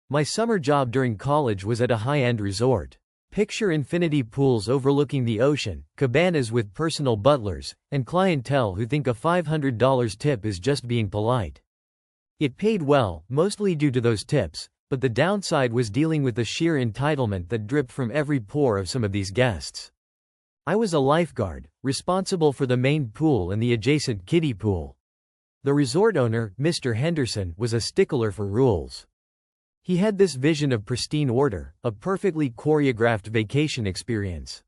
My summer job during college was at a high-end resort. Picture infinity pools overlooking the ocean, cabanas with personal butlers, and clientele who think a $500 tip is just being polite. It paid well, mostly due to those tips, but the downside was dealing with the sheer entitlement that dripped from every pore of some of these guests. I was a lifeguard, responsible for the main pool and the adjacent kiddie pool. The resort owner, Mr. Henderson, was a stickler for rules. He had this vision of pristine order, a perfectly choreographed vacation experience.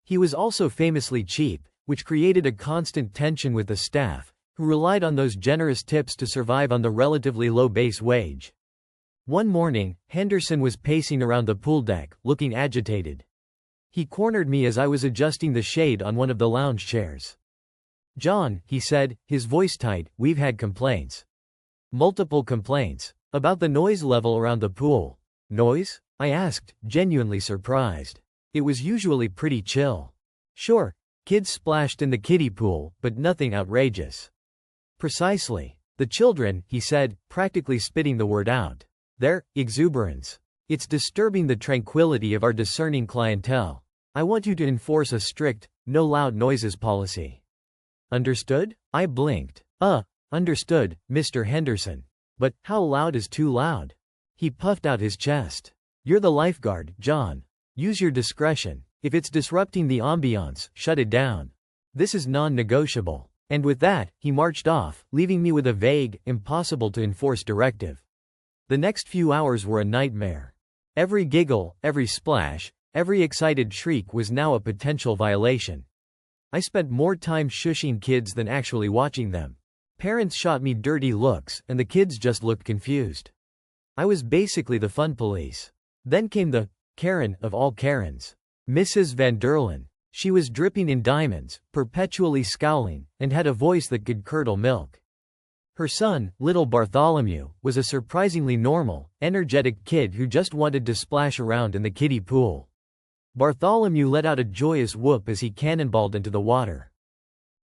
He was also famously cheap, which created a constant tension with the staff, who relied on those generous tips to survive on the relatively low base wage. One morning, Henderson was pacing around the pool deck, looking agitated. He cornered me as I was adjusting the shade on one of the lounge chairs. "John," he said, his voice tight, "we've had complaints. Multiple complaints. About the noise level around the pool." "Noise?" I asked, genuinely surprised. It was usually pretty chill. "Sure, kids splashed in the kiddie pool, but nothing outrageous." "Precisely. The children," he said, practically spitting the word out. "Their exuberance. It's disturbing the tranquility of our discerning clientele. I want you to enforce a strict, no loud noises policy." "Understood?" I blinked. Understood, Mr. Henderson. But how loud is too loud?" He puffed out his chest. "You're the lifeguard, John. Use your discretion. If it's disrupting the ambiance, shut it down. This is non-negotiable." And with that, he marched off, leaving me with a vague, impossible-to-enforce directive. The next few hours were a nightmare. Every giggle, every splash, every excited shriek was now a potential violation. I spent more time shushing kids than actually watching them. Parents shot me dirty looks, and the kids just looked confused. I was basically the fun police. Then came the Karen of all Karens. Mrs. Van Derlen. She was dripping in diamonds, perpetually scowling, and had a voice that could curdle milk. Her son, little Bartholomew, was a surprisingly normal, energetic kid who just wanted to splash around in the kiddie pool. Bartholomew let out a joyous whoop as he cannonballed into the water.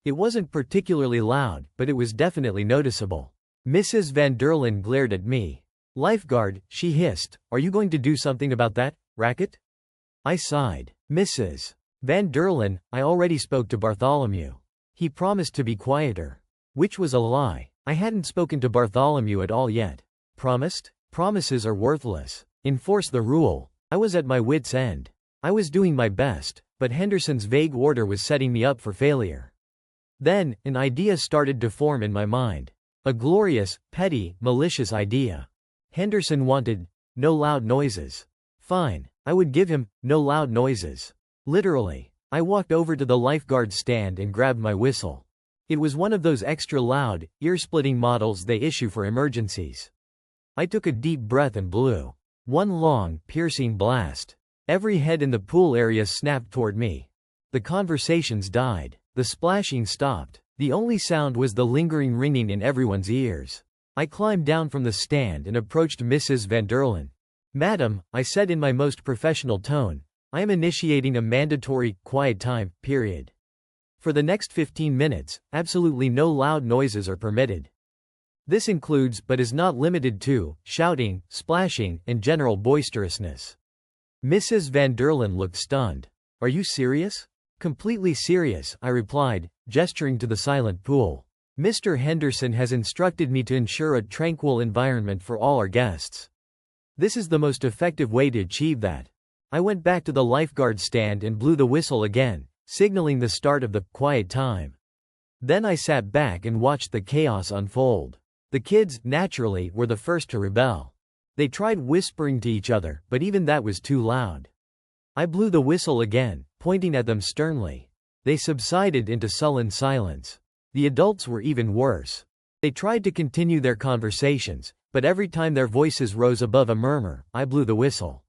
It wasn't particularly loud, but it was definitely noticeable. Mrs. Van Derlen glared at me. "Lifeguard," she hissed, "are you going to do something about that racket?" I sighed. "Mrs. Van Derlen, I already spoke to Bartholomew. He promised to be quieter." Which was a lie. I hadn't spoken to Bartholomew at all yet. Promised? Promises are worthless. Enforce the rule. I was at my wit's end. I was doing my best, but Henderson's vague order was setting me up for failure. Then, an idea started to form in my mind. A glorious, petty, malicious idea. Henderson wanted no loud noises. Fine, I would give him no loud noises. Literally. I walked over to the lifeguard stand and grabbed my whistle. It was one of those extra loud, ear-splitting models they issue for emergencies. I took a deep breath and blew. One long, piercing blast. Every head in the pool area snapped toward me. The conversations died. The splashing stopped. The only sound was the lingering ringing in everyone's ears. I climbed down from the stand and approached Mrs. Van Derlen. "Madam," I said in my most professional tone, "I am initiating a mandatory, quiet time, period. For the next 15 minutes, absolutely no loud noises are permitted. This includes, but is not limited to, shouting, splashing, and general boisterousness." Mrs. Van Derlen looked stunned. "Are you serious?" "Completely serious," I replied, gesturing to the silent pool. "Mr. Henderson has instructed me to ensure a tranquil environment for all our guests. This is the most effective way to achieve that." I went back to the lifeguard stand and blew the whistle again, signaling the start of the quiet time. Then I sat back and watched the chaos unfold. The kids, naturally, were the first to rebel. They tried whispering to each other, but even that was too loud. I blew the whistle again, pointing at them sternly. They subsided into sullen silence. The adults were even worse. They tried to continue their conversations, but every time their voices rose above a murmur, I blew the whistle.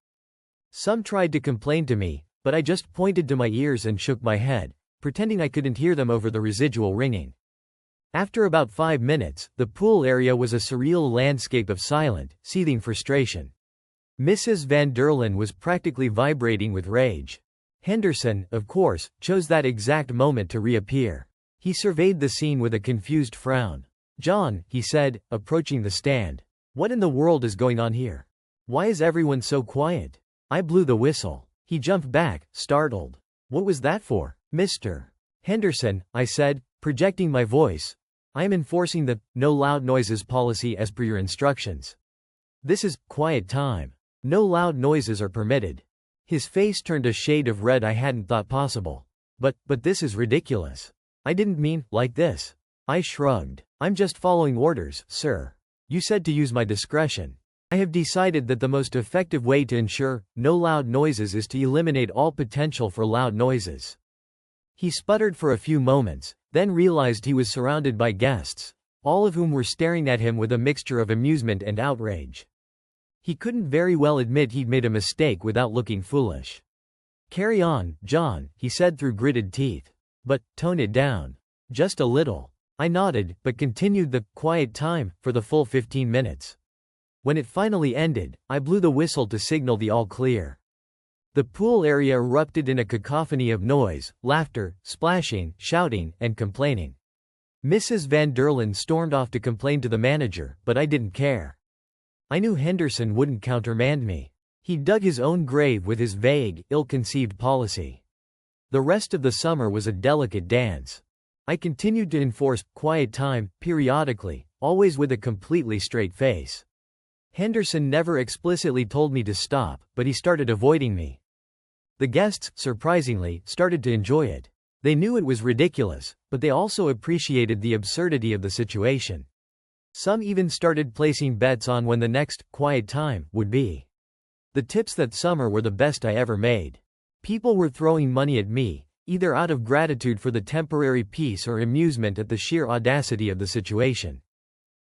Some tried to complain to me, but I just pointed to my ears and shook my head, pretending I couldn't hear them over the residual ringing. After about 5 minutes, the pool area was a surreal landscape of silent, seething frustration. Mrs. Van Derlen was practically vibrating with rage. Henderson, of course, chose that exact moment to reappear. He surveyed the scene with a confused frown. "John," he said, approaching the stand. "What in the world is going on here?" Why is everyone so quiet? I blew the whistle. He jumped back, startled. What was that for, Mr. Henderson? I said, projecting my voice. I am enforcing the no loud noises policy as per your instructions. This is quiet time. No loud noises are permitted. His face turned a shade of red I hadn't thought possible. But this is ridiculous. I didn't mean like this. I shrugged. I'm just following orders, sir. You said to use my discretion. I have decided that the most effective way to ensure no loud noises is to eliminate all potential for loud noises. He sputtered for a few moments, then realized he was surrounded by guests, all of whom were staring at him with a mixture of amusement and outrage. He couldn't very well admit he'd made a mistake without looking foolish. Carry on, John, he said through gritted teeth. But tone it down. Just a little. I nodded, but continued the quiet time for the full 15 minutes. When it finally ended, I blew the whistle to signal the all clear. The pool area erupted in a cacophony of noise, laughter, splashing, shouting, and complaining. Mrs. Van Derlen stormed off to complain to the manager, but I didn't care. I knew Henderson wouldn't countermand me. He dug his own grave with his vague, ill-conceived policy. The rest of the summer was a delicate dance. I continued to enforce quiet time, periodically, always with a completely straight face. Henderson never explicitly told me to stop, but he started avoiding me. The guests, surprisingly, started to enjoy it. They knew it was ridiculous, but they also appreciated the absurdity of the situation. Some even started placing bets on when the next quiet time would be. The tips that summer were the best I ever made. People were throwing money at me, either out of gratitude for the temporary peace or amusement at the sheer audacity of the situation.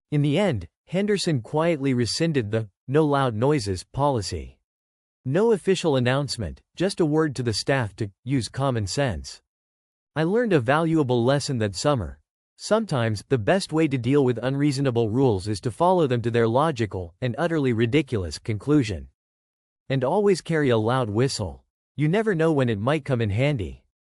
In the end, Henderson quietly rescinded the no loud noises policy. No official announcement, just a word to the staff to use common sense. I learned a valuable lesson that summer. Sometimes, the best way to deal with unreasonable rules is to follow them to their logical and utterly ridiculous conclusion. And always carry a loud whistle. You never know when it might come in handy.